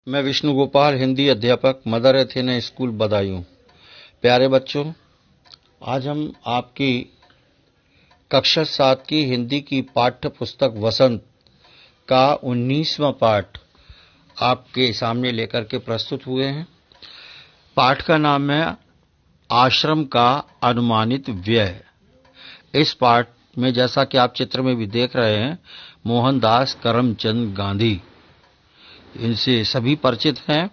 मैं विष्णु गोपाल, हिंदी अध्यापक, mother Athena school, Badaun. प्यारे बच्चों, आज हम आपकी कक्षा 7 की हिंदी की पाठ्य पुस्तक वसंत का 19वां पाठ आपके सामने लेकर के प्रस्तुत हुए हैं। पाठ का नाम है आश्रम का अनुमानित व्यय। इस पाठ में जैसा कि आप चित्र में भी देख रहे हैं, मोहनदास करमचंद गांधी इनसे सभी परिचित हैं।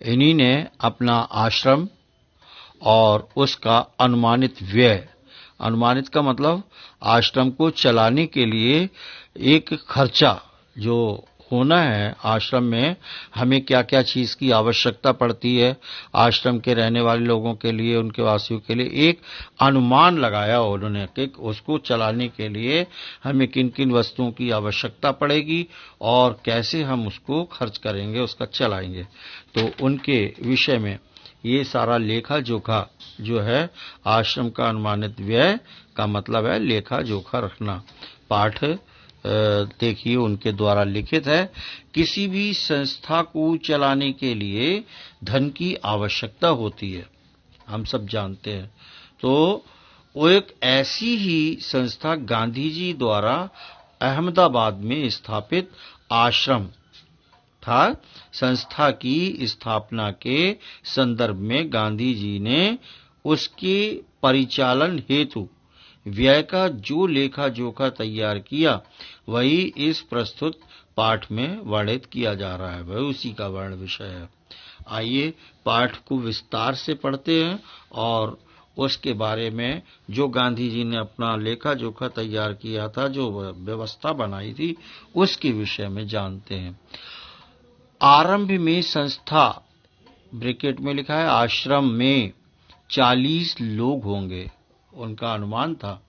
इन्हीं ने अपना आश्रम और उसका अनुमानित व्यय, अनुमानित का मतलब आश्रम को चलाने के लिए एक खर्चा जो होना है, आश्रम में हमें क्या क्या चीज की आवश्यकता पड़ती है, आश्रम के रहने वाले लोगों के लिए, उनके वासियों के लिए एक अनुमान लगाया उन्होंने कि उसको चलाने के लिए हमें किन किन वस्तुओं की आवश्यकता पड़ेगी और कैसे हम उसको खर्च करेंगे, उसका चलाएंगे। तो उनके विषय में ये सारा लेखा जोखा जो है, आश्रम का अनुमानित व्यय का मतलब है लेखा जोखा रखना। पाठ देखिए, उनके द्वारा लिखित है। किसी भी संस्था को चलाने के लिए धन की आवश्यकता होती है, हम सब जानते हैं। तो वो एक ऐसी ही संस्था गांधी जी द्वारा अहमदाबाद में स्थापित आश्रम था। संस्था की स्थापना के संदर्भ में गांधी जी ने उसके परिचालन हेतु व्यय का जो लेखा जोखा तैयार किया, वही इस प्रस्तुत पाठ में वर्णित किया जा रहा है, वही उसी का वर्ण विषय है। आइए पाठ को विस्तार से पढ़ते हैं और उसके बारे में जो गांधी जी ने अपना लेखा जोखा तैयार किया था, जो व्यवस्था बनाई थी, उसके विषय में जानते हैं। आरंभ में संस्था, ब्रैकेट में लिखा है, आश्रम में 40 लोग होंगे, उनका अनुमान था।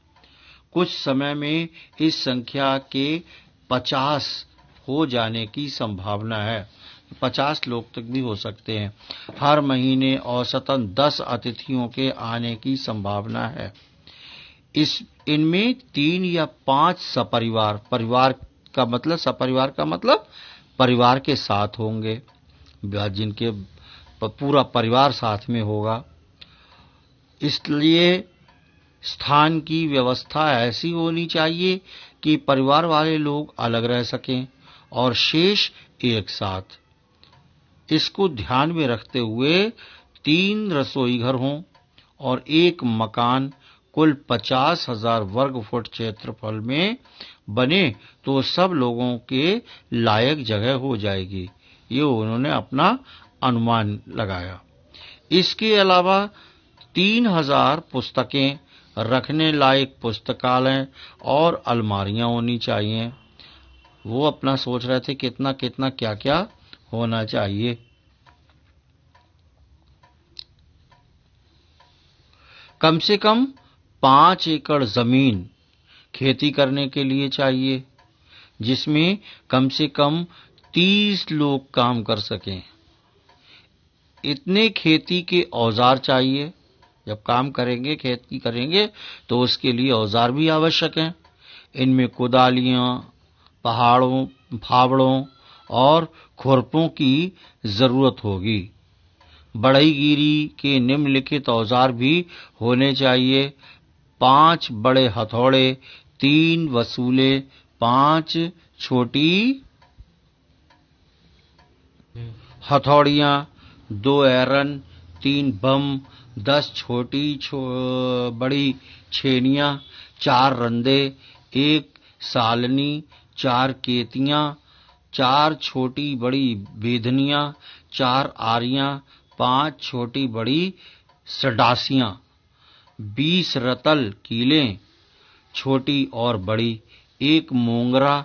कुछ समय में इस संख्या के 50 हो जाने की संभावना है। 50 लोग तक भी हो सकते हैं। हर महीने औसतन 10 अतिथियों के आने की संभावना है। इनमें 3 या 5 सपरिवार, परिवार का मतलब, सपरिवार का मतलब परिवार के साथ होंगे, जिनके पूरा परिवार साथ में होगा। इसलिए स्थान की व्यवस्था ऐसी होनी चाहिए कि परिवार वाले लोग अलग रह सकें और शेष एक साथ। इसको ध्यान में रखते हुए 3 रसोई घर हों और एक मकान कुल 50,000 वर्ग फुट क्षेत्रफल में बने तो सब लोगों के लायक जगह हो जाएगी। ये उन्होंने अपना अनुमान लगाया। इसके अलावा 3,000 पुस्तकें रखने लायक पुस्तकालय और अलमारियां होनी चाहिए। वो अपना सोच रहे थे कितना कितना क्या क्या होना चाहिए। कम से कम 5 एकड़ जमीन खेती करने के लिए चाहिए, जिसमें कम से कम 30 लोग काम कर सकें। इतने खेती के औजार चाहिए। जब काम करेंगे, खेती करेंगे, तो उसके लिए औजार भी आवश्यक हैं। इनमें कुदालियां, फावड़ों और खुरपों की जरूरत होगी। बढ़ईगीरी के निम्नलिखित औजार भी होने चाहिए। 5 बड़े हथौड़े, 3 वसूले, 5 छोटी हथौड़ियां, 2 ऐरन, 3 बम, 10 छोटी बड़ी छेनियां, 4 रंदे, 1 सालनी, 4 केतियां, 4 छोटी बड़ी बेधनियां, 4 आरियां, 5 छोटी बड़ी सडासियां, 20 रतल कीलें, छोटी और बड़ी, 1 मोंगरा,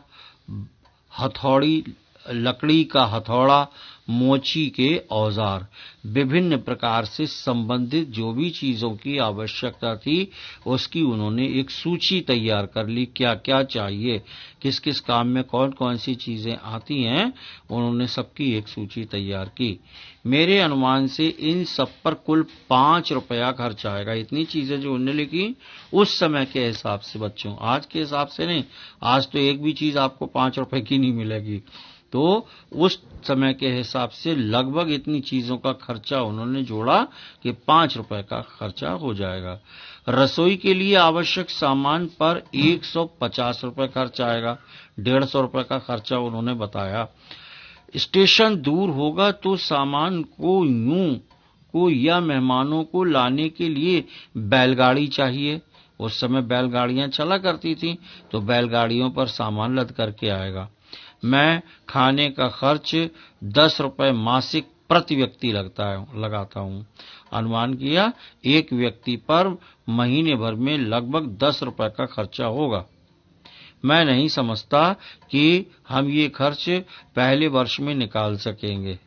हथौड़ी, लकड़ी का हथौड़ा, मोची के औजार। विभिन्न प्रकार से संबंधित जो भी चीजों की आवश्यकता थी, उसकी उन्होंने एक सूची तैयार कर ली। क्या क्या चाहिए, किस किस काम में कौन कौन सी चीजें आती हैं, उन्होंने सबकी एक सूची तैयार की। मेरे अनुमान से इन सब पर कुल 5 रुपया खर्च आएगा। इतनी चीजें जो उन्होंने लिखी, उस समय के हिसाब से बच्चों, आज के हिसाब से नहीं। आज तो एक भी चीज आपको 5 रुपए की नहीं मिलेगी। तो उस समय के हिसाब से लगभग इतनी चीजों का खर्चा उन्होंने जोड़ा कि 5 रुपए का खर्चा हो जाएगा। रसोई के लिए आवश्यक सामान पर 150 रुपए खर्च आएगा। 150 रुपए का खर्चा उन्होंने बताया। स्टेशन दूर होगा तो सामान को या मेहमानों को लाने के लिए बैलगाड़ी चाहिए। उस समय बैलगाड़ियां चला करती थी, तो बैलगाड़ियों पर सामान लद करके आएगा। मैं खाने का खर्च 10 रुपए मासिक प्रति व्यक्ति लगाता हूं। अनुमान किया एक व्यक्ति पर महीने भर में लगभग 10 रुपए का खर्चा होगा। मैं नहीं समझता कि हम ये खर्च पहले वर्ष में निकाल सकेंगे।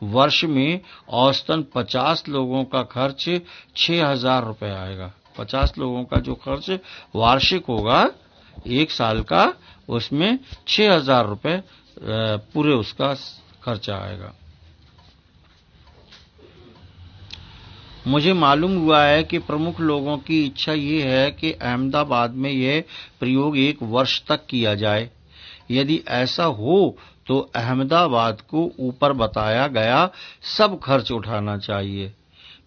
वर्ष में औसतन 50 लोगों का खर्च 6,000 रुपए आएगा। 50 लोगों का जो खर्च वार्षिक होगा एक साल का, उसमें 6,000 रुपए पूरे उसका खर्चा आएगा। मुझे मालूम हुआ है कि प्रमुख लोगों की इच्छा ये है कि अहमदाबाद में यह प्रयोग 1 वर्ष तक किया जाए। यदि ऐसा हो तो अहमदाबाद को ऊपर बताया गया सब खर्च उठाना चाहिए।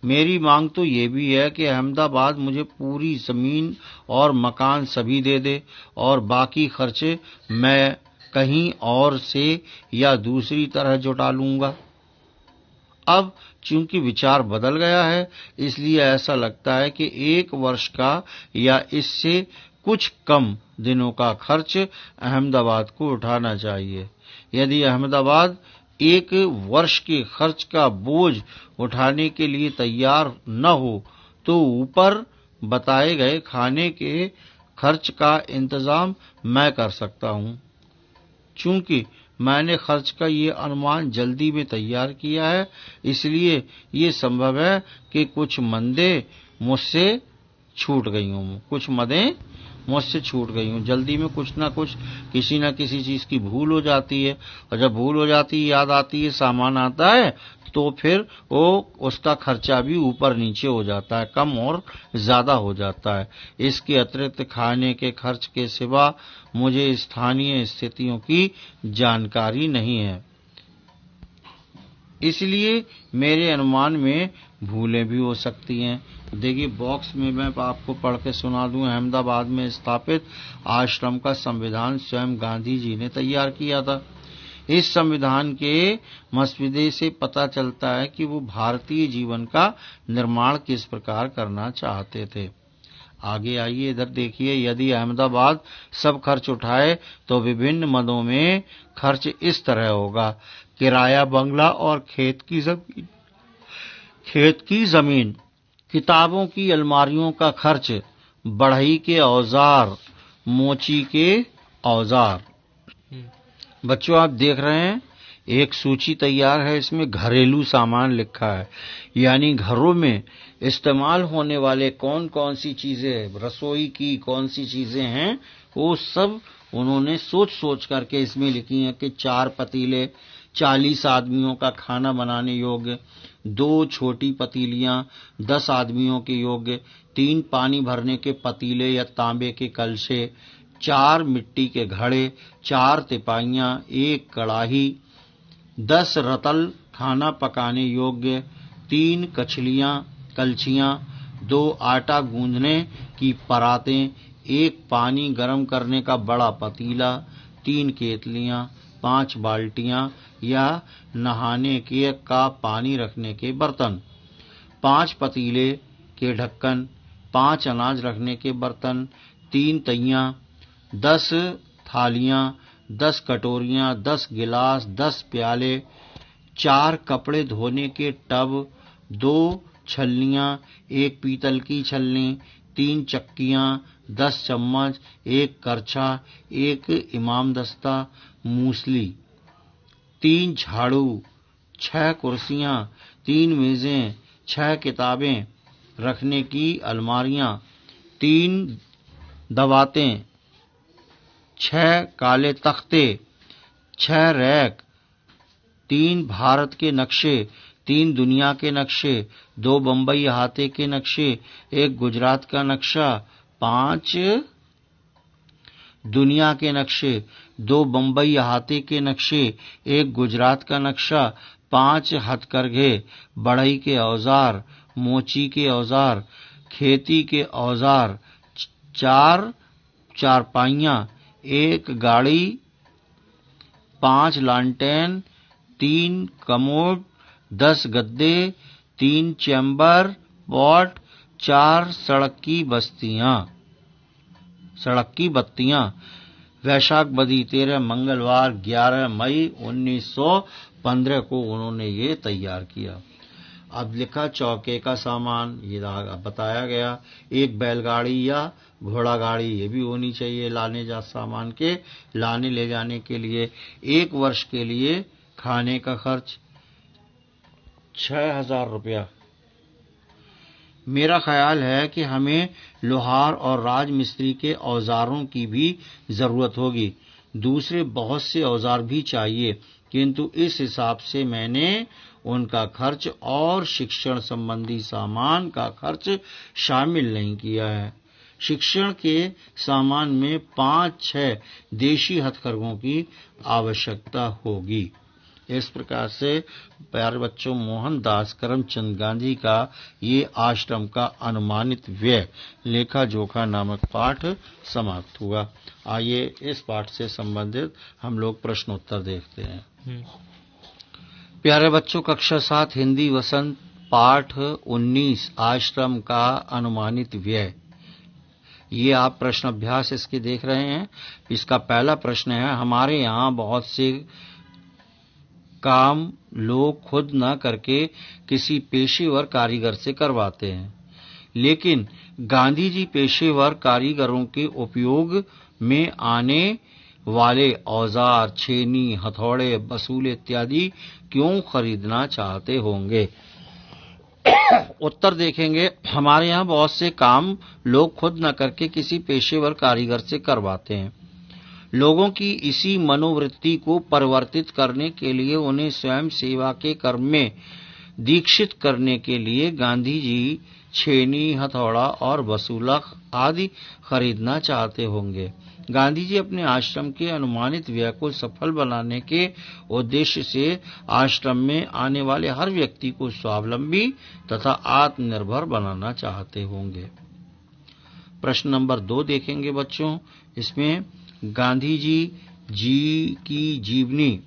मेरी मांग तो ये भी है कि अहमदाबाद मुझे पूरी जमीन और मकान सभी दे दे और बाकी खर्चे मैं कहीं और से या दूसरी तरह जुटा लूंगा। अब चूंकि विचार बदल गया है, इसलिए ऐसा लगता है कि 1 वर्ष का या इससे कुछ कम दिनों का खर्च अहमदाबाद को उठाना चाहिए। यदि अहमदाबाद 1 वर्ष के खर्च का बोझ उठाने के लिए तैयार न हो तो ऊपर बताए गए खाने के खर्च का इंतजाम मैं कर सकता हूं। चूंकि मैंने खर्च का ये अनुमान जल्दी में तैयार किया है, इसलिए ये संभव है कि कुछ मदें मुझसे छूट गई हों। जल्दी में कुछ ना कुछ किसी न किसी चीज की भूल हो जाती है, और जब भूल हो जाती है, याद आती है, सामान आता है, तो फिर वो उसका खर्चा भी ऊपर नीचे हो जाता है, कम और ज्यादा हो जाता है। इसके अतिरिक्त खाने के खर्च के सिवा मुझे स्थानीय स्थितियों की जानकारी नहीं है, इसलिए मेरे अनुमान में भूलें भी हो सकती हैं। देखिए बॉक्स में मैं आपको पढ़ के सुना दूं। अहमदाबाद में स्थापित आश्रम का संविधान स्वयं गांधी जी ने तैयार किया था। इस संविधान के मसौदे से पता चलता है कि वो भारतीय जीवन का निर्माण किस प्रकार करना चाहते थे। आगे आइए इधर देखिए। यदि अहमदाबाद सब खर्च उठाए तो विभिन्न मदों में खर्च इस तरह होगा। किराया बंगला और खेत की जमीन, किताबों की अलमारियों का खर्च, बढ़ई के औजार, मोची के औजार। बच्चों आप देख रहे हैं एक सूची तैयार है, इसमें घरेलू सामान लिखा है, यानी घरों में इस्तेमाल होने वाले कौन कौन सी चीजें, रसोई की कौन सी चीजें हैं, वो सब उन्होंने सोच सोच करके इसमें लिखी हैं कि 4 पतीले 40 आदमियों का खाना बनाने योग्य, 2 छोटी पतीलियां 10 आदमियों के योग्य, 3 पानी भरने के पतीले या तांबे के कलशे, 4 मिट्टी के घड़े, 4 तिपाइयां, 1 कड़ाही, 10 रतल खाना पकाने योग्य, 3 कलछियां, 2 आटा गूंदने की परातें, 1 पानी गर्म करने का बड़ा पतीला, 3 केतलियां, 5 बाल्टियां या नहाने के का पानी रखने के बर्तन, 5 पतीले के ढक्कन, 5 अनाज रखने के बर्तन, 3 तइयां, 10 थालियां, 10 कटोरियां, 10 गिलास, 10 प्याले, 4 कपड़े धोने के टब, 2 छलनियां, 1 पीतल की छलनी, 3 चक्कियां, 10 चम्मच, 1 करछा, 1 इमामदस्ता मूसली, 3 झाड़ू, 6 कुर्सियां, 3 मेजें, 6 किताबें रखने की अलमारियां, 3 दवातें, 6 काले तख्ते, 6 रैक, 3 भारत के नक्शे, 3 दुनिया के नक्शे, 2 बंबई अहाते के नक्शे, 1 गुजरात का नक्शा, 5 दुनिया के नक्शे, 2 बम्बई अहाते के नक्शे, 1 गुजरात का नक्शा, 5 हथकरघे, बढ़ई के औजार, मोची के औजार, खेती के औजार, 4 चारपाइयाँ, 1 गाड़ी, 5 लालटेन, 3 कमोड, 10 गद्दे, 3 चैम्बर पॉट, 4 सड़क की बत्तियां। वैशाख बदी 13 मंगलवार 11 मई 1915 को उन्होंने ये तैयार किया। अब लिखा चौके का सामान, ये बताया गया। 1 बैलगाड़ी या घोड़ा गाड़ी ये भी होनी चाहिए सामान के लाने ले जाने के लिए। 1 वर्ष के लिए खाने का खर्च 6,000 रुपया। मेरा ख्याल है कि हमें लोहार और राजमिस्त्री के औजारों की भी जरूरत होगी। दूसरे बहुत से औजार भी चाहिए, किंतु इस हिसाब से मैंने उनका खर्च और शिक्षण संबंधी सामान का खर्च शामिल नहीं किया है। शिक्षण के सामान में 5-6 देशी हथकरघों की आवश्यकता होगी। इस प्रकार से प्यारे बच्चों, मोहनदास करमचंद गांधी का ये आश्रम का अनुमानित व्यय लेखा जोखा नामक पाठ समाप्त हुआ। आइए इस पाठ से संबंधित हम लोग प्रश्नोत्तर देखते हैं। प्यारे बच्चों, कक्षा 7 हिंदी वसंत पाठ 19 आश्रम का अनुमानित व्यय, ये आप प्रश्न अभ्यास इसके देख रहे हैं। इसका पहला प्रश्न है, हमारे यहाँ बहुत से काम लोग खुद न करके किसी पेशेवर कारीगर से करवाते हैं, लेकिन गांधी जी पेशेवर कारीगरों के उपयोग में आने वाले औजार, छेनी, हथौड़े, बसूल इत्यादि क्यों खरीदना चाहते होंगे? उत्तर देखेंगे, हमारे यहाँ बहुत से काम लोग खुद न करके किसी पेशेवर कारीगर से करवाते हैं। लोगों की इसी मनोवृत्ति को परिवर्तित करने के लिए, उन्हें स्वयं सेवा के कर्म में दीक्षित करने के लिए गांधी जी छेनी, हथौड़ा और बसूला आदि खरीदना चाहते होंगे। गांधी जी अपने आश्रम के अनुमानित व्यय को सफल बनाने के उद्देश्य से आश्रम में आने वाले हर व्यक्ति को स्वावलंबी तथा आत्मनिर्भर बनाना चाहते होंगे। प्रश्न नंबर 2 देखेंगे बच्चों। इसमें गांधी जी की जीवनी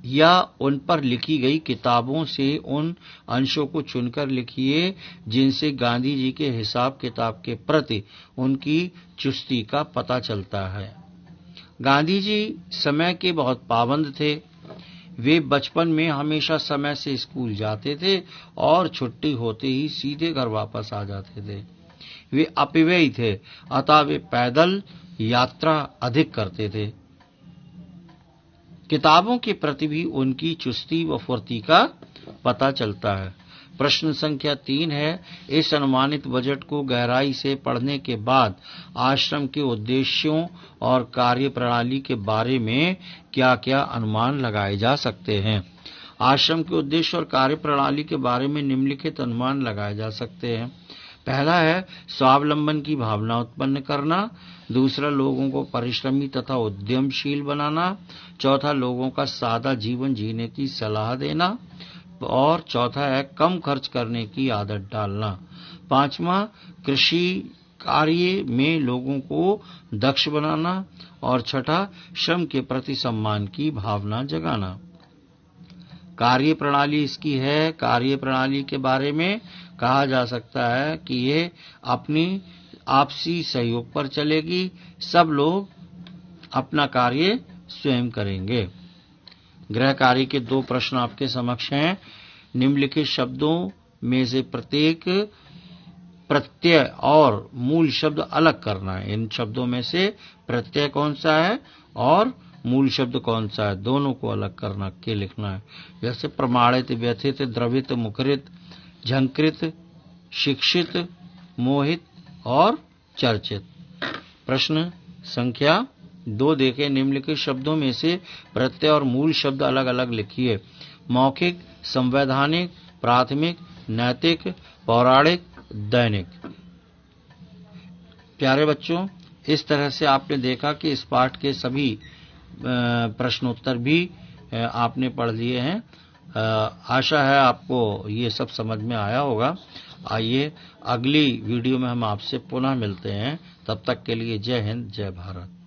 या उन पर लिखी गई किताबों से उन अंशों को चुनकर लिखिए जिनसे गांधी जी के हिसाब किताब के प्रति उनकी चुस्ती का पता चलता है। गांधी जी समय के बहुत पाबंद थे। वे बचपन में हमेशा समय से स्कूल जाते थे और छुट्टी होते ही सीधे घर वापस आ जाते थे। वे अपव्ययी थे, अतः वे पैदल यात्रा अधिक करते थे। किताबों के प्रति भी उनकी चुस्ती व फुर्ती का पता चलता है। प्रश्न संख्या 3 है, इस अनुमानित बजट को गहराई से पढ़ने के बाद आश्रम के उद्देश्यों और कार्य प्रणाली के बारे में क्या-क्या अनुमान लगाए जा सकते हैं? आश्रम के उद्देश्य और कार्य प्रणाली के बारे में निम्नलिखित अनुमान लगाए जा सकते हैं। पहला है स्वावलंबन की भावना उत्पन्न करना। दूसरा, लोगों को परिश्रमी तथा उद्यमशील बनाना। चौथा, लोगों का सादा जीवन जीने की सलाह देना। और चौथा है कम खर्च करने की आदत डालना। पांचवा, कृषि कार्य में लोगों को दक्ष बनाना। और छठा, श्रम के प्रति सम्मान की भावना जगाना। कार्य प्रणाली इसकी है। कार्य प्रणाली के बारे में कहा जा सकता है कि ये अपनी आपसी सहयोग पर चलेगी। सब लोग अपना कार्य स्वयं करेंगे। गृह कार्य के 2 प्रश्न आपके समक्ष हैं। निम्नलिखित शब्दों में से प्रत्येक प्रत्यय और मूल शब्द अलग करना है। इन शब्दों में से प्रत्यय कौन सा है और मूल शब्द कौन सा है, दोनों को अलग करना के लिखना है। जैसे प्रमाणित, व्यथित, द्रवित, मुखरित, झंकृत, शिक्षित, मोहित और चर्चित। प्रश्न संख्या 2 देखें, निम्नलिखित शब्दों में से प्रत्यय और मूल शब्द अलग अलग लिखिए। मौखिक, संवैधानिक, प्राथमिक, नैतिक, पौराणिक, दैनिक। प्यारे बच्चों, इस तरह से आपने देखा कि इस पाठ के सभी प्रश्नोत्तर भी आपने पढ़ लिए हैं। आशा है आपको ये सब समझ में आया होगा। आइए अगली वीडियो में हम आपसे पुनः मिलते हैं। तब तक के लिए जय हिंद, जय भारत।